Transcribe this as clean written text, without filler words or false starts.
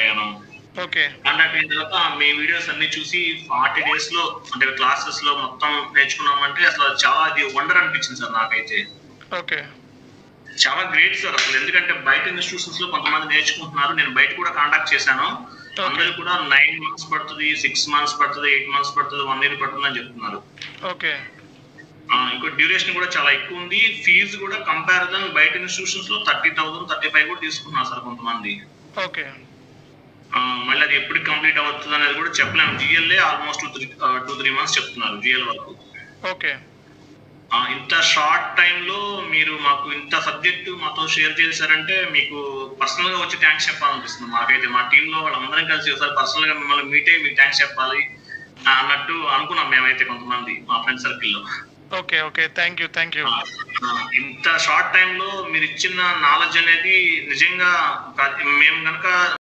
అయ్యాను. Okay. Contact అయిన తర్వాత మీ వీడియోస్ అన్ని చూసి 40 డేస్ లో అంటే క్లాసెస్ లో మొత్తం నేర్చుకున్నామంటే అసలు చాలా అది వండర్ అనిపించింది సార్ నాకైతే. ఓకే. చాలా గ్రేట్ సార్ అసలు. ఎందుకంటే బయట ఇన్స్టిట్యూషన్స్ లో కొంతమంది నేర్చుకుంటున్నారు. నేను బయట కూడా కాంటాక్ట్ చేశాను. అందరూ కూడా 9 మంత్స్ పడుతుంది, 6 మంత్స్ పడుతుంది, 8 మంత్స్ పడుతుంది, 1 ఇయర్ పడుతుంది అని చెప్తున్నారు. ఓకే. ఇంకో డ్యూరేషన్ కూడా చాలా ఎక్కువ ఉంది. ఫీజు కూడా కంపారిజన్ బయట ఇన్స్టిట్యూషన్స్ లో 30,000, 35 కూడా తీసుకుంటున్నారు సార్ కొంతమంది. ఓకే. మళ్ళీ అది ఎప్పుడు కంప్లీట్ అవుతుంది అనేది కూడా చెప్పలేము. జిఎల్ఏ ఆల్మోస్ట్ 2-3 మంత్స్ చెప్తున్నారు జిఎల్ వరకు. ఓకే. ఇంత షార్ట్ టైంలో మీరు మాకు ఇంత సబ్జెక్టు మాతో షేర్ చేశారంటే మీకు పర్సనల్ గా వచ్చి థ్యాంక్స్ చెప్పాలనిపిస్తుంది. మాకైతే మా టీంలో వాళ్ళందరం కలిసి ఒకసారి పర్సనల్ గా మిమ్మల్ని మీట్ అయ్యి మీకు థ్యాంక్స్ చెప్పాలి అన్నట్టు అనుకున్నాం మేమైతే కొంతమంది మా ఫ్రెండ్ సర్కిల్లో. ఓకే. ఓకే. Thank you. ఇంత షార్ట్ టైంలో మీరు ఇచ్చిన నాలెడ్జ్ అనేది నిజంగా మేము కనుక